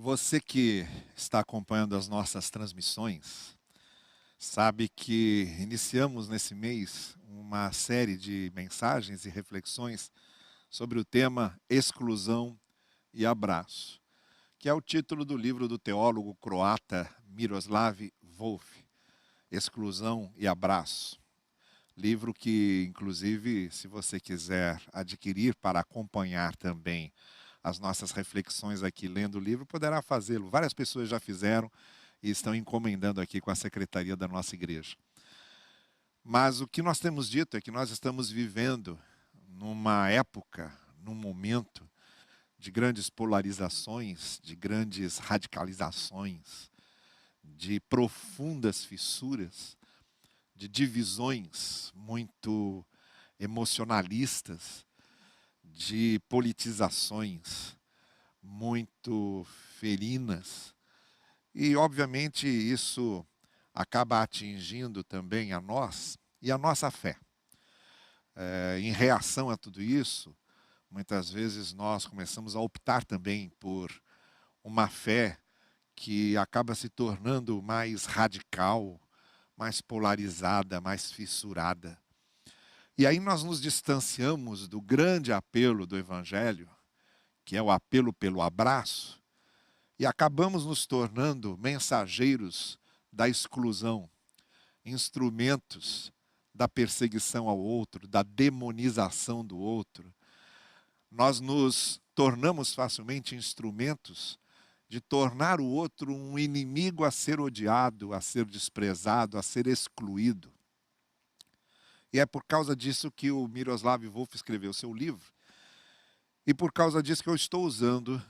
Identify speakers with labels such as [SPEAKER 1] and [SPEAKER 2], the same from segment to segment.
[SPEAKER 1] Você que está acompanhando as nossas transmissões, sabe que iniciamos nesse mês uma série de mensagens e reflexões sobre o tema Exclusão e Abraço, que é o título do livro do teólogo croata Miroslav Volf, Exclusão e Abraço. Livro que, inclusive, se você quiser adquirir para acompanhar também as nossas reflexões aqui lendo o livro, poderá fazê-lo. Várias pessoas já fizeram e estão encomendando aqui com a secretaria da nossa igreja. Mas o que nós temos dito é que nós estamos vivendo numa época, num momento de grandes polarizações, de grandes radicalizações, de profundas fissuras, de divisões muito emocionalistas, de politizações muito ferinas. E, obviamente, isso acaba atingindo também a nós e a nossa fé. Em reação a tudo isso, muitas vezes nós começamos a optar também por uma fé que acaba se tornando mais radical, mais polarizada, mais fissurada. E aí nós nos distanciamos do grande apelo do Evangelho, que é o apelo pelo abraço, e acabamos nos tornando mensageiros da exclusão, instrumentos da perseguição ao outro, da demonização do outro. Nós nos tornamos facilmente instrumentos de tornar o outro um inimigo a ser odiado, a ser desprezado, a ser excluído. E é por causa disso que o Miroslav Volf escreveu seu livro. E por causa disso que eu estou usando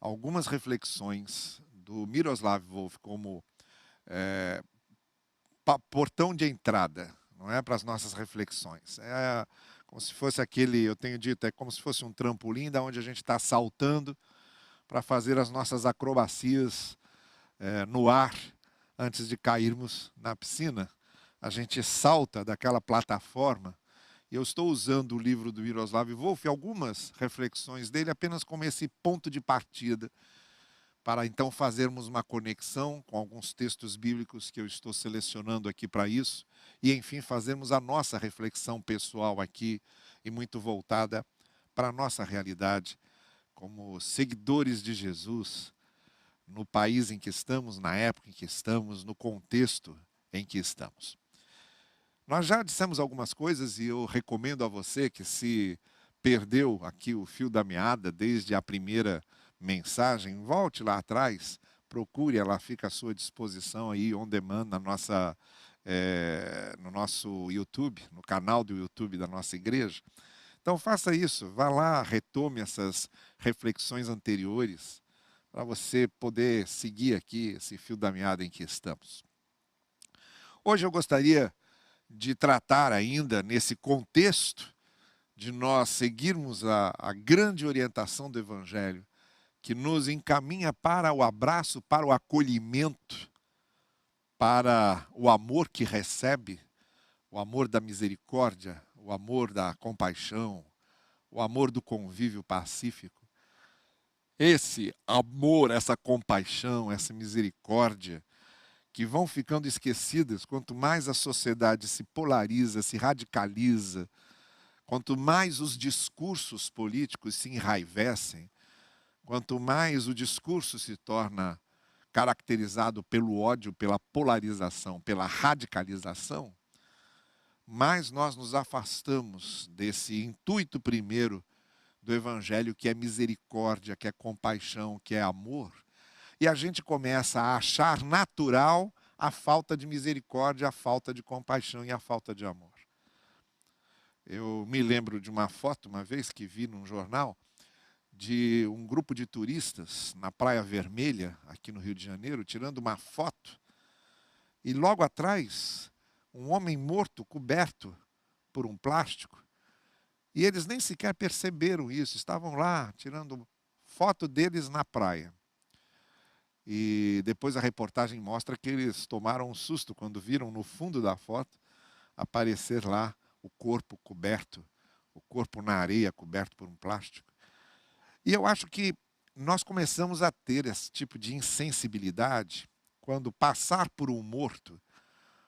[SPEAKER 1] algumas reflexões do Miroslav Volf como portão de entrada, não é, para as nossas reflexões. É como se fosse aquele, eu tenho dito, é como se fosse um trampolim da onde a gente está saltando para fazer as nossas acrobacias no ar antes de cairmos na piscina. A gente salta daquela plataforma. E eu estou usando o livro do Miroslav Volf, algumas reflexões dele, apenas como esse ponto de partida, para então fazermos uma conexão com alguns textos bíblicos que eu estou selecionando aqui para isso, e enfim fazermos a nossa reflexão pessoal aqui, e muito voltada para a nossa realidade, como seguidores de Jesus, no país em que estamos, na época em que estamos, no contexto em que estamos. Nós já dissemos algumas coisas e eu recomendo a você que, se perdeu aqui o fio da meada desde a primeira mensagem, volte lá atrás, procure, ela fica à sua disposição aí, on demand, no nosso YouTube, no canal do YouTube da nossa igreja. Então faça isso, vá lá, retome essas reflexões anteriores, para você poder seguir aqui esse fio da meada em que estamos. Hoje eu gostaria de tratar ainda nesse contexto de nós seguirmos a grande orientação do Evangelho, que nos encaminha para o abraço, para o acolhimento, para o amor que recebe, o amor da misericórdia, o amor da compaixão, o amor do convívio pacífico. Esse amor, essa compaixão, essa misericórdia, que vão ficando esquecidas quanto mais a sociedade se polariza, se radicaliza, quanto mais os discursos políticos se enraivecem, quanto mais o discurso se torna caracterizado pelo ódio, pela polarização, pela radicalização, mais nós nos afastamos desse intuito primeiro do Evangelho, que é misericórdia, que é compaixão, que é amor. E a gente começa a achar natural a falta de misericórdia, a falta de compaixão e a falta de amor. Eu me lembro de uma foto, uma vez, que vi num jornal, de um grupo de turistas na Praia Vermelha, aqui no Rio de Janeiro, tirando uma foto. E logo atrás, um homem morto, coberto por um plástico. E eles nem sequer perceberam isso, estavam lá tirando foto deles na praia. E depois a reportagem mostra que eles tomaram um susto quando viram no fundo da foto aparecer lá o corpo coberto, o corpo na areia coberto por um plástico. E eu acho que nós começamos a ter esse tipo de insensibilidade quando passar por um morto,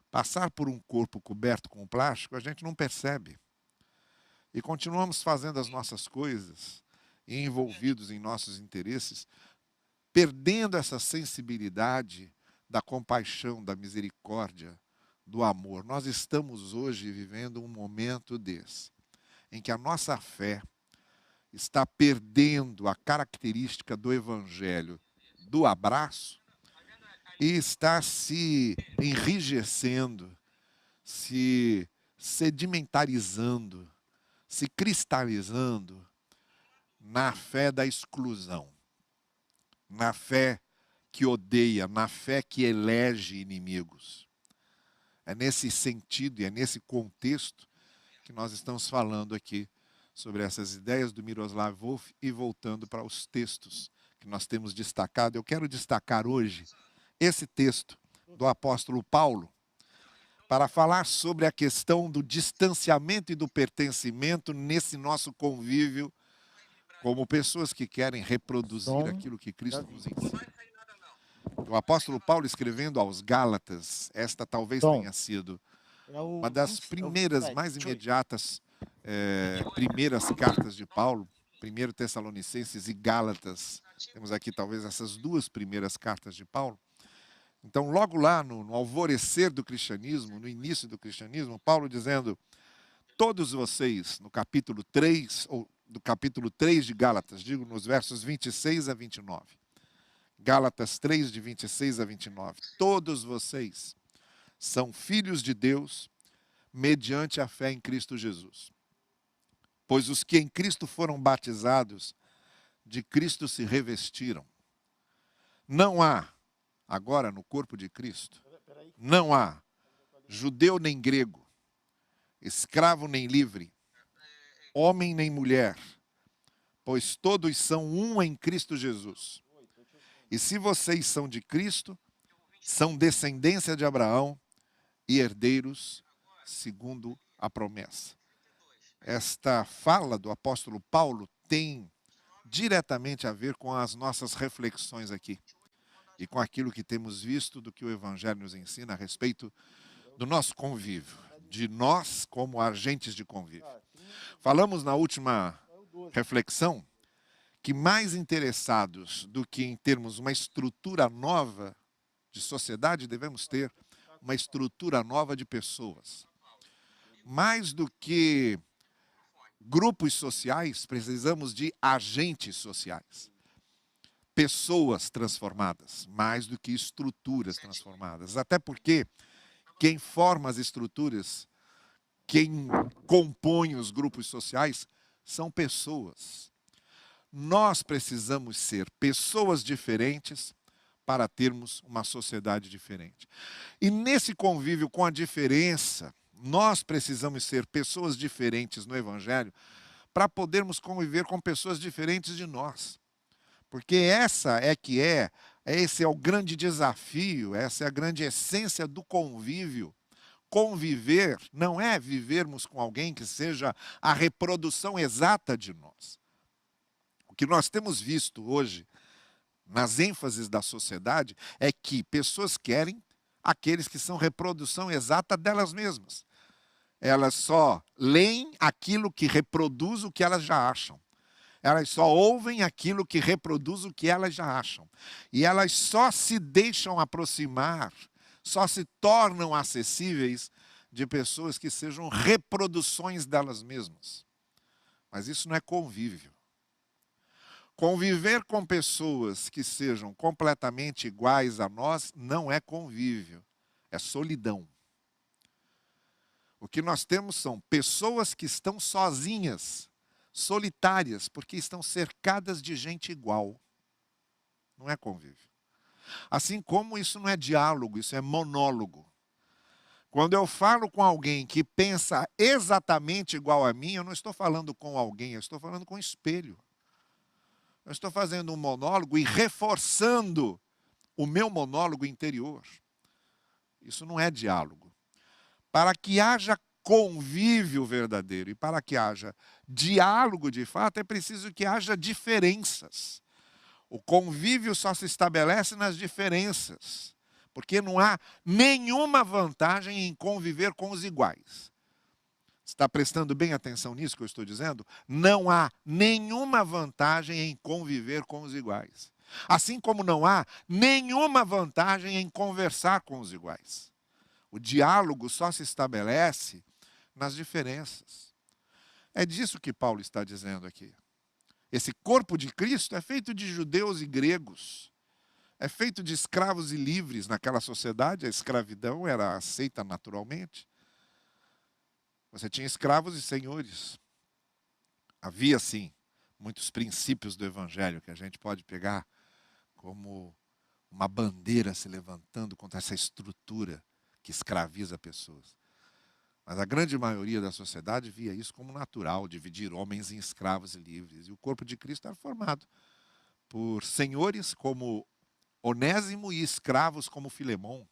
[SPEAKER 1] passar por um corpo coberto com plástico, a gente não percebe. E continuamos fazendo as nossas coisas, e envolvidos em nossos interesses, perdendo essa sensibilidade da compaixão, da misericórdia, do amor. Nós estamos hoje vivendo um momento desse, em que a nossa fé está perdendo a característica do evangelho do abraço e está se enrijecendo, se sedimentarizando, se cristalizando na fé da exclusão, na fé que odeia, na fé que elege inimigos. É nesse sentido e é nesse contexto que nós estamos falando aqui sobre essas ideias do Miroslav Volf e voltando para os textos que nós temos destacado. Eu quero destacar hoje esse texto do apóstolo Paulo para falar sobre a questão do distanciamento e do pertencimento nesse nosso convívio como pessoas que querem reproduzir aquilo que Cristo nos ensina. O apóstolo Paulo escrevendo aos Gálatas, esta talvez tenha sido uma das primeiras, mais imediatas, primeiras cartas de Paulo, 1 Tessalonicenses e Gálatas. Temos aqui talvez essas duas primeiras cartas de Paulo. Então, logo lá no alvorecer do cristianismo, no início do cristianismo, Paulo dizendo, todos vocês, no capítulo 3, ou do capítulo 3 de Gálatas, digo nos versos 26 a 29. Gálatas 3, de 26 a 29. Todos vocês são filhos de Deus mediante a fé em Cristo Jesus. Pois os que em Cristo foram batizados, de Cristo se revestiram. Não há, agora no corpo de Cristo, não há judeu nem grego, escravo nem livre, homem nem mulher, pois todos são um em Cristo Jesus. E se vocês são de Cristo, são descendência de Abraão e herdeiros segundo a promessa. Esta fala do apóstolo Paulo tem diretamente a ver com as nossas reflexões aqui e com aquilo que temos visto do que o Evangelho nos ensina a respeito do nosso convívio, de nós como agentes de convívio. Falamos na última reflexão que mais interessados do que em termos uma estrutura nova de sociedade, devemos ter uma estrutura nova de pessoas. Mais do que grupos sociais, precisamos de agentes sociais. Pessoas transformadas, mais do que estruturas transformadas. Até porque quem forma as estruturas, quem compõe os grupos sociais, são pessoas. Nós precisamos ser pessoas diferentes para termos uma sociedade diferente. E nesse convívio com a diferença, nós precisamos ser pessoas diferentes no Evangelho para podermos conviver com pessoas diferentes de nós. Porque esse é o grande desafio, essa é a grande essência do convívio. Conviver não é vivermos com alguém que seja a reprodução exata de nós. O que nós temos visto hoje, nas ênfases da sociedade, é que pessoas querem aqueles que são reprodução exata delas mesmas. Elas só leem aquilo que reproduz o que elas já acham. Elas só ouvem aquilo que reproduz o que elas já acham. E elas só se deixam aproximar, só se tornam acessíveis de pessoas que sejam reproduções delas mesmas. Mas isso não é convívio. Conviver com pessoas que sejam completamente iguais a nós não é convívio, é solidão. O que nós temos são pessoas que estão sozinhas, solitárias, porque estão cercadas de gente igual. Não é convívio. Assim como isso não é diálogo, isso é monólogo. Quando eu falo com alguém que pensa exatamente igual a mim, eu não estou falando com alguém, eu estou falando com um espelho. Eu estou fazendo um monólogo e reforçando o meu monólogo interior. Isso não é diálogo. Para que haja convívio verdadeiro e para que haja diálogo de fato, é preciso que haja diferenças. O convívio só se estabelece nas diferenças, porque não há nenhuma vantagem em conviver com os iguais. Está prestando bem atenção nisso que eu estou dizendo? Não há nenhuma vantagem em conviver com os iguais. Assim como não há nenhuma vantagem em conversar com os iguais. O diálogo só se estabelece nas diferenças. É disso que Paulo está dizendo aqui. Esse corpo de Cristo é feito de judeus e gregos. É feito de escravos e livres. Naquela sociedade, a escravidão era aceita naturalmente. Você tinha escravos e senhores. Havia, sim, muitos princípios do Evangelho que a gente pode pegar como uma bandeira se levantando contra essa estrutura que escraviza pessoas. Mas a grande maioria da sociedade via isso como natural, dividir homens em escravos e livres. E o corpo de Cristo era formado por senhores como Onésimo e escravos como Filemão,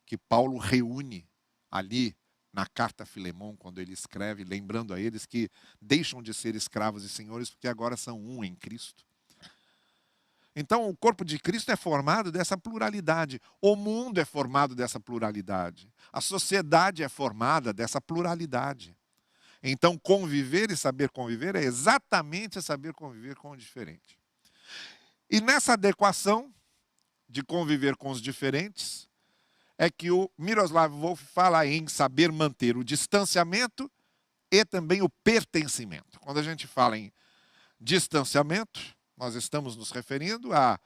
[SPEAKER 1] que Paulo reúne ali na carta a Filemão, quando ele escreve, lembrando a eles que deixam de ser escravos e senhores porque agora são um em Cristo. Então, o corpo de Cristo é formado dessa pluralidade. O mundo é formado dessa pluralidade. A sociedade é formada dessa pluralidade. Então, conviver e saber conviver é exatamente saber conviver com o diferente. E nessa adequação de conviver com os diferentes, é que o Miroslav Volf fala em saber manter o distanciamento e também o pertencimento. Quando a gente fala em distanciamento, nós estamos nos referindo a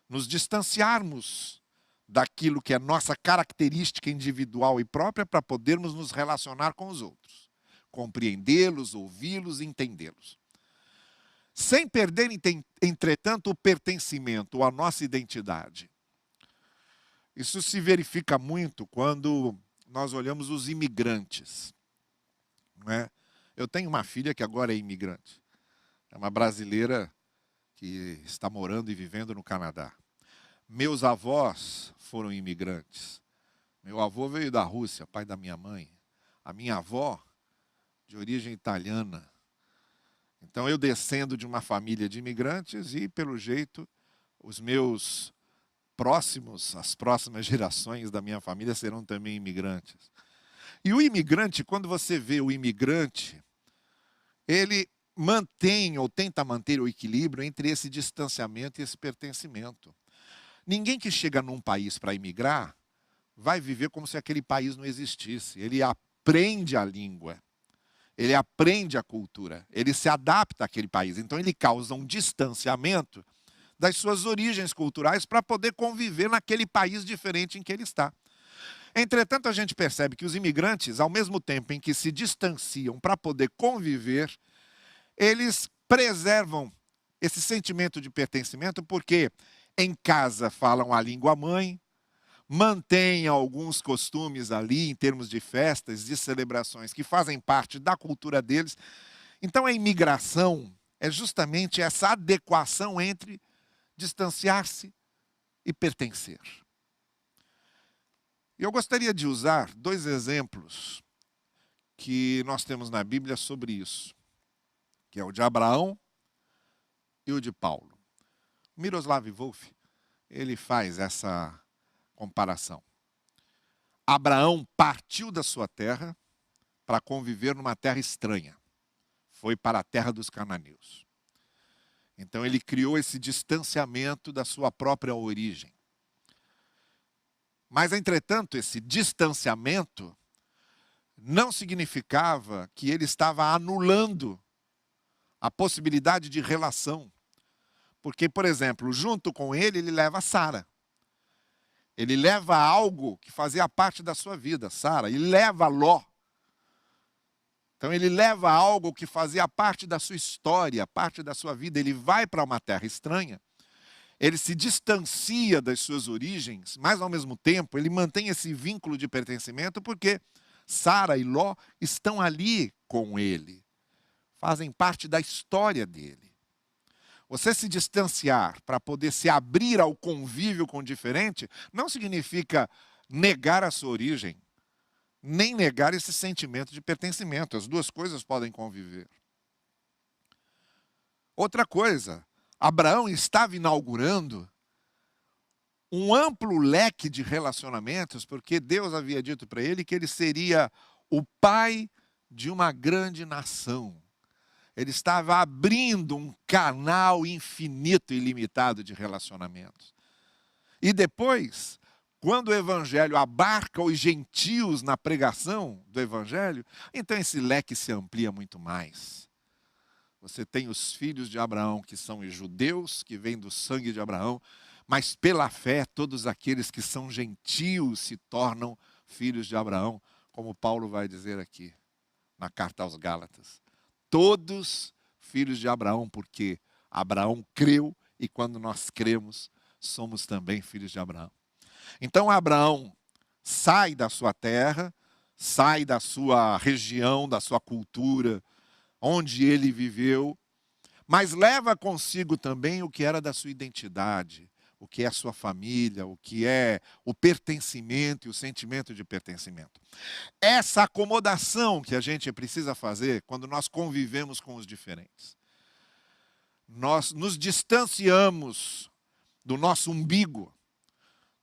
[SPEAKER 1] nos distanciarmos daquilo que é nossa característica individual e própria para podermos nos relacionar com os outros, compreendê-los, ouvi-los, entendê-los. Sem perder, entretanto, o pertencimento, a nossa identidade. Isso se verifica muito quando nós olhamos os imigrantes. Não é? Eu tenho uma filha que agora é imigrante. É uma brasileira que está morando e vivendo no Canadá. Meus avós foram imigrantes. Meu avô veio da Rússia, pai da minha mãe. A minha avó, de origem italiana. Então eu descendo de uma família de imigrantes e, pelo jeito, os meus as próximas gerações da minha família serão também imigrantes. E o imigrante, quando você vê o imigrante, ele mantém ou tenta manter o equilíbrio entre esse distanciamento e esse pertencimento. Ninguém que chega num país para imigrar vai viver como se aquele país não existisse. Ele aprende a língua, ele aprende a cultura, ele se adapta àquele país. Então ele causa um distanciamento das suas origens culturais para poder conviver naquele país diferente em que ele está. Entretanto, a gente percebe que os imigrantes, ao mesmo tempo em que se distanciam para poder conviver, eles preservam esse sentimento de pertencimento porque em casa falam a língua mãe, mantêm alguns costumes ali em termos de festas, de celebrações que fazem parte da cultura deles. Então a imigração é justamente essa adequação entre distanciar-se e pertencer. Eu gostaria de usar 2 exemplos que nós temos na Bíblia sobre isso, que é o de Abraão e o de Paulo. Miroslav Volf, ele faz essa comparação. Abraão partiu da sua terra para conviver numa terra estranha. Foi para a terra dos cananeus. Então ele criou esse distanciamento da sua própria origem. Mas, entretanto, esse distanciamento não significava que ele estava anulando a possibilidade de relação. Porque, por exemplo, junto com ele leva Sara. Ele leva algo que fazia parte da sua vida, Sara, e leva Ló. Então ele leva algo que fazia parte da sua história, parte da sua vida. Ele vai para uma terra estranha, ele se distancia das suas origens, mas ao mesmo tempo ele mantém esse vínculo de pertencimento porque Sara e Ló estão ali com ele, fazem parte da história dele. Você se distanciar para poder se abrir ao convívio com o diferente não significa negar a sua origem, nem negar esse sentimento de pertencimento. As duas coisas podem conviver. Outra coisa, Abraão estava inaugurando um amplo leque de relacionamentos, porque Deus havia dito para ele que ele seria o pai de uma grande nação. Ele estava abrindo um canal infinito e ilimitado de relacionamentos. E depois, quando o evangelho abarca os gentios na pregação do evangelho, então esse leque se amplia muito mais. Você tem os filhos de Abraão, que são os judeus, que vêm do sangue de Abraão, mas pela fé, todos aqueles que são gentios se tornam filhos de Abraão, como Paulo vai dizer aqui, na carta aos Gálatas. Todos filhos de Abraão, porque Abraão creu, e quando nós cremos, somos também filhos de Abraão. Então Abraão sai da sua terra, sai da sua região, da sua cultura, onde ele viveu, mas leva consigo também o que era da sua identidade, o que é a sua família, o que é o pertencimento e o sentimento de pertencimento. Essa acomodação que a gente precisa fazer quando nós convivemos com os diferentes. Nós nos distanciamos do nosso umbigo,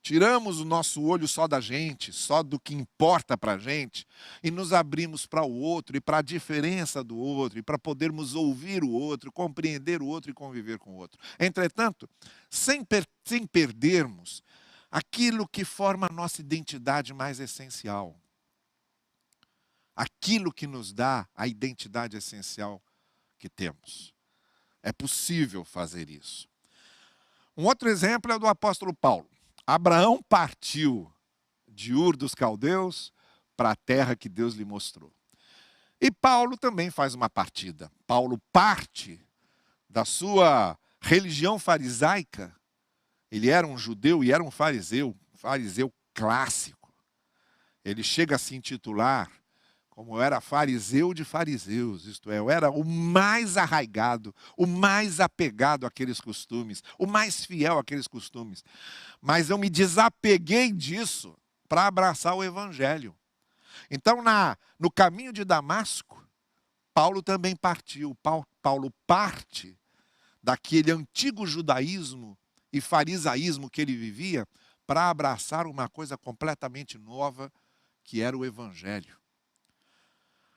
[SPEAKER 1] tiramos o nosso olho só da gente, só do que importa para a gente, e nos abrimos para o outro e para a diferença do outro, e para podermos ouvir o outro, compreender o outro e conviver com o outro. Entretanto, sem perdermos aquilo que forma a nossa identidade mais essencial. Aquilo que nos dá a identidade essencial que temos. É possível fazer isso. Um outro exemplo é o do apóstolo Paulo. Abraão partiu de Ur dos Caldeus para a terra que Deus lhe mostrou. E Paulo também faz uma partida. Paulo parte da sua religião farisaica. Ele era um judeu e era um fariseu clássico. Ele chega a se intitular como eu era fariseu de fariseus, isto é, eu era o mais arraigado, o mais apegado àqueles costumes, o mais fiel àqueles costumes. Mas eu me desapeguei disso para abraçar o evangelho. Então, no caminho de Damasco, Paulo também partiu. Paulo parte daquele antigo judaísmo e farisaísmo que ele vivia para abraçar uma coisa completamente nova, que era o evangelho.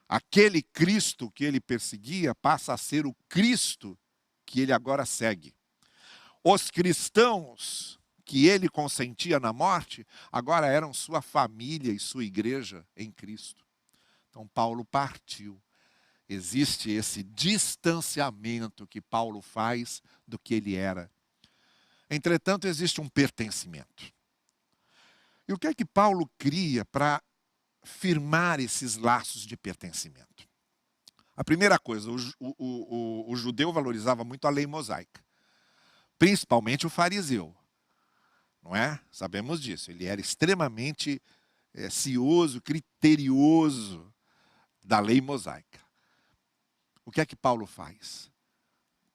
[SPEAKER 1] Aquele Cristo que ele perseguia passa a ser o Cristo que ele agora segue. Os cristãos que ele consentia na morte, agora eram sua família e sua igreja em Cristo. Então Paulo partiu. Existe esse distanciamento que Paulo faz do que ele era. Entretanto, existe um pertencimento. E o que é que Paulo cria para firmar esses laços de pertencimento? A primeira coisa, o judeu valorizava muito a lei mosaica, principalmente o fariseu, não é? Sabemos disso, ele era extremamente cioso, criterioso da lei mosaica. O que é que Paulo faz?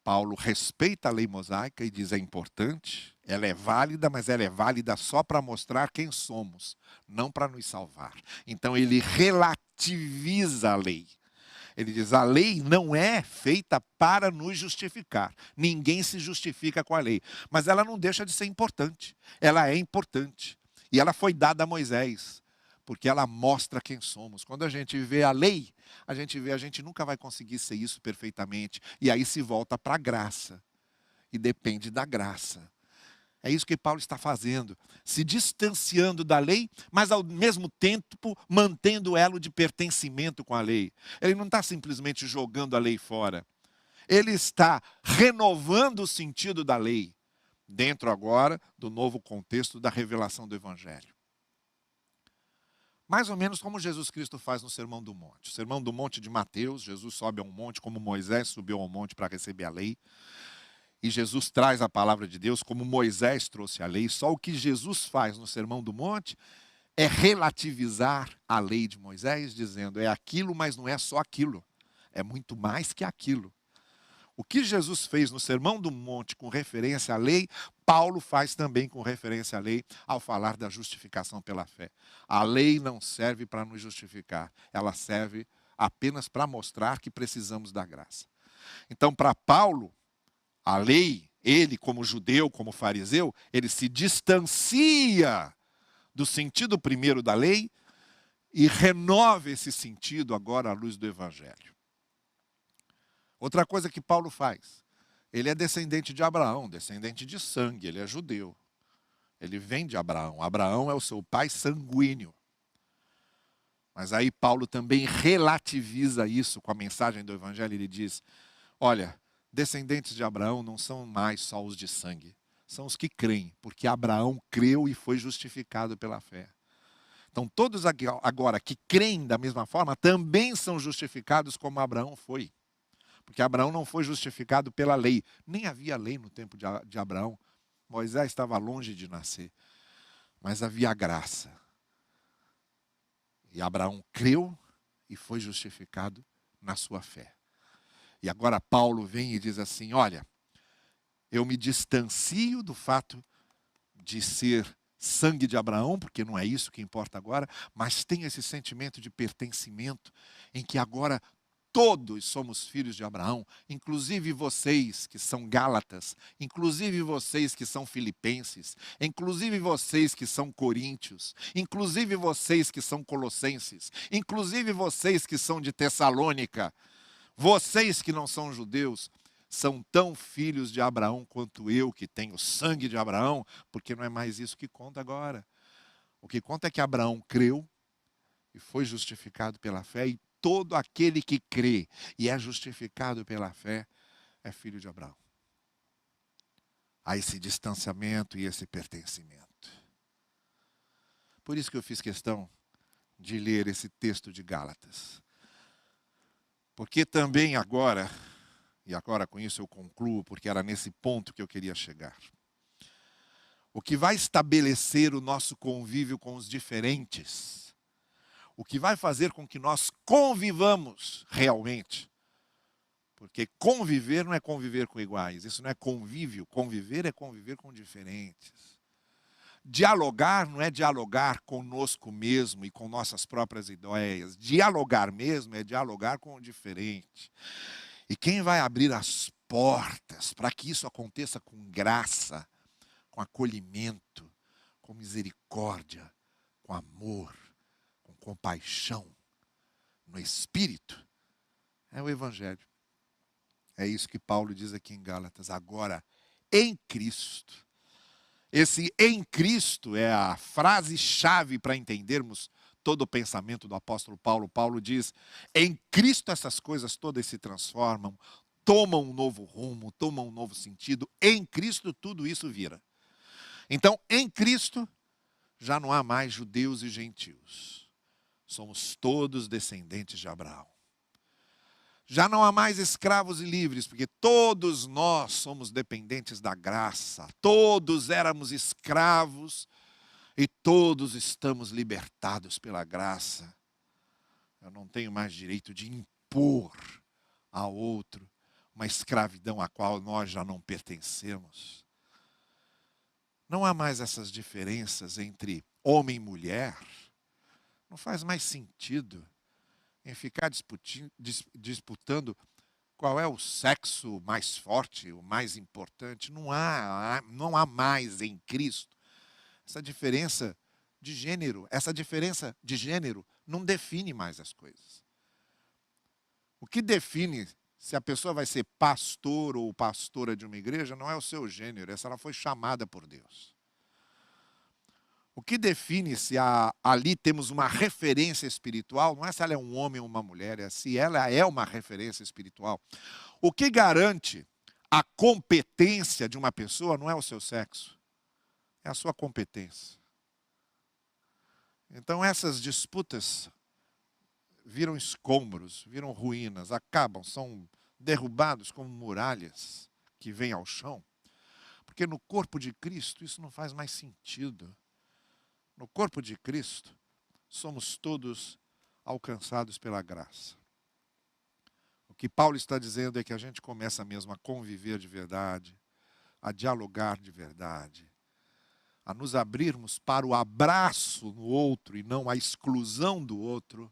[SPEAKER 1] Paulo respeita a lei mosaica e diz: é importante, ela é válida, mas ela é válida só para mostrar quem somos, não para nos salvar. Então ele relativiza a lei. Ele diz: a lei não é feita para nos justificar. Ninguém se justifica com a lei. Mas ela não deixa de ser importante. Ela é importante. E ela foi dada a Moisés, porque ela mostra quem somos. Quando a gente vê a lei, a gente nunca vai conseguir ser isso perfeitamente. E aí se volta para a graça. E depende da graça. É isso que Paulo está fazendo. Se distanciando da lei, mas ao mesmo tempo mantendo o elo de pertencimento com a lei. Ele não está simplesmente jogando a lei fora. Ele está renovando o sentido da lei. Dentro agora do novo contexto da revelação do Evangelho. Mais ou menos como Jesus Cristo faz no Sermão do Monte. O Sermão do Monte de Mateus, Jesus sobe a um monte como Moisés subiu ao monte para receber a lei. E Jesus traz a palavra de Deus como Moisés trouxe a lei. Só o que Jesus faz no Sermão do Monte é relativizar a lei de Moisés, dizendo: é aquilo, mas não é só aquilo. É muito mais que aquilo. O que Jesus fez no Sermão do Monte com referência à lei, Paulo faz também com referência à lei ao falar da justificação pela fé. A lei não serve para nos justificar, ela serve apenas para mostrar que precisamos da graça. Então, para Paulo, a lei ele, como judeu, como fariseu, ele se distancia do sentido primeiro da lei e renova esse sentido agora à luz do Evangelho. Outra coisa que Paulo faz, ele é descendente de Abraão, descendente de sangue, ele é judeu. Ele vem de Abraão. Abraão é o seu pai sanguíneo. Mas aí Paulo também relativiza isso com a mensagem do Evangelho. Ele diz, olha, descendentes de Abraão não são mais só os de sangue. São os que creem, porque Abraão creu e foi justificado pela fé. Então todos agora que creem da mesma forma, também são justificados como Abraão foi. Porque Abraão não foi justificado pela lei. Nem havia lei no tempo de Abraão. Moisés estava longe de nascer. Mas havia graça. E Abraão creu e foi justificado na sua fé. E agora Paulo vem e diz assim, olha, eu me distancio do fato de ser sangue de Abraão, porque não é isso que importa agora, mas tenho esse sentimento de pertencimento, em que agora todos somos filhos de Abraão, inclusive vocês que são gálatas, inclusive vocês que são filipenses, inclusive vocês que são coríntios, inclusive vocês que são colossenses, inclusive vocês que são de Tessalônica, vocês que não são judeus, são tão filhos de Abraão quanto eu, que tenho sangue de Abraão, porque não é mais isso que conta agora. O que conta é que Abraão creu e foi justificado pela fé, e todo aquele que crê e é justificado pela fé é filho de Abraão. Há esse distanciamento e esse pertencimento. Por isso que eu fiz questão de ler esse texto de Gálatas. Porque também agora, e agora com isso eu concluo, porque era nesse ponto que eu queria chegar. O que vai estabelecer o nosso convívio com os diferentes, o que vai fazer com que nós convivamos realmente. Porque conviver não é conviver com iguais, isso não é convívio. Conviver é conviver com diferentes. Dialogar não é dialogar conosco mesmo e com nossas próprias ideias. Dialogar mesmo é dialogar com o diferente. E quem vai abrir as portas para que isso aconteça com graça, com acolhimento, com misericórdia, com amor, compaixão no Espírito, é o Evangelho. É isso que Paulo diz aqui em Gálatas. Agora, em Cristo. Esse em Cristo é a frase-chave para entendermos todo o pensamento do apóstolo Paulo. Paulo diz, em Cristo essas coisas todas se transformam, tomam um novo rumo, tomam um novo sentido. Em Cristo tudo isso vira. Então, em Cristo, já não há mais judeus e gentios. Somos todos descendentes de Abraão. Já não há mais escravos e livres, porque todos nós somos dependentes da graça. Todos éramos escravos e todos estamos libertados pela graça. Eu não tenho mais direito de impor ao outro uma escravidão à qual nós já não pertencemos. Não há mais essas diferenças entre homem e mulher. Não faz mais sentido em ficar disputando qual é o sexo mais forte, o mais importante. Não há mais em Cristo essa diferença de gênero. Essa diferença de gênero não define mais as coisas. O que define se a pessoa vai ser pastor ou pastora de uma igreja não é o seu gênero, essa ela foi chamada por Deus. O que define se ali temos uma referência espiritual, não é se ela é um homem ou uma mulher, é se ela é uma referência espiritual. O que garante a competência de uma pessoa não é o seu sexo, é a sua competência. Então essas disputas viram escombros, viram ruínas, acabam, são derrubados como muralhas que vêm ao chão. Porque no corpo de Cristo isso não faz mais sentido. No corpo de Cristo, somos todos alcançados pela graça. O que Paulo está dizendo é que a gente começa mesmo a conviver de verdade, a dialogar de verdade, a nos abrirmos para o abraço no outro e não a exclusão do outro,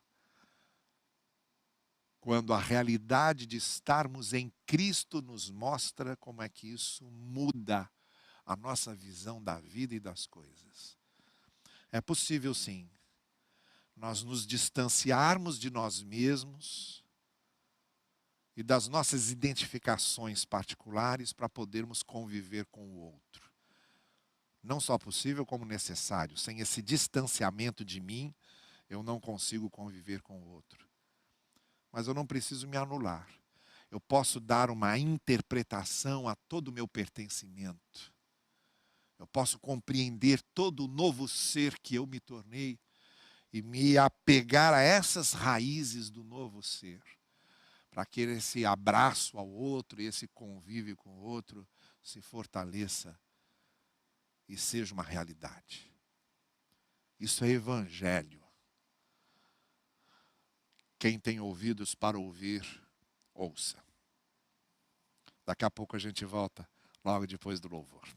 [SPEAKER 1] quando a realidade de estarmos em Cristo nos mostra como é que isso muda a nossa visão da vida e das coisas. É possível, sim, nós nos distanciarmos de nós mesmos e das nossas identificações particulares para podermos conviver com o outro. Não só possível, como necessário. Sem esse distanciamento de mim, eu não consigo conviver com o outro. Mas eu não preciso me anular. Eu posso dar uma interpretação a todo o meu pertencimento. Eu posso compreender todo o novo ser que eu me tornei e me apegar a essas raízes do novo ser, para que esse abraço ao outro e esse convívio com o outro se fortaleça e seja uma realidade. Isso é evangelho. Quem tem ouvidos para ouvir, ouça. Daqui a pouco a gente volta, logo depois do louvor.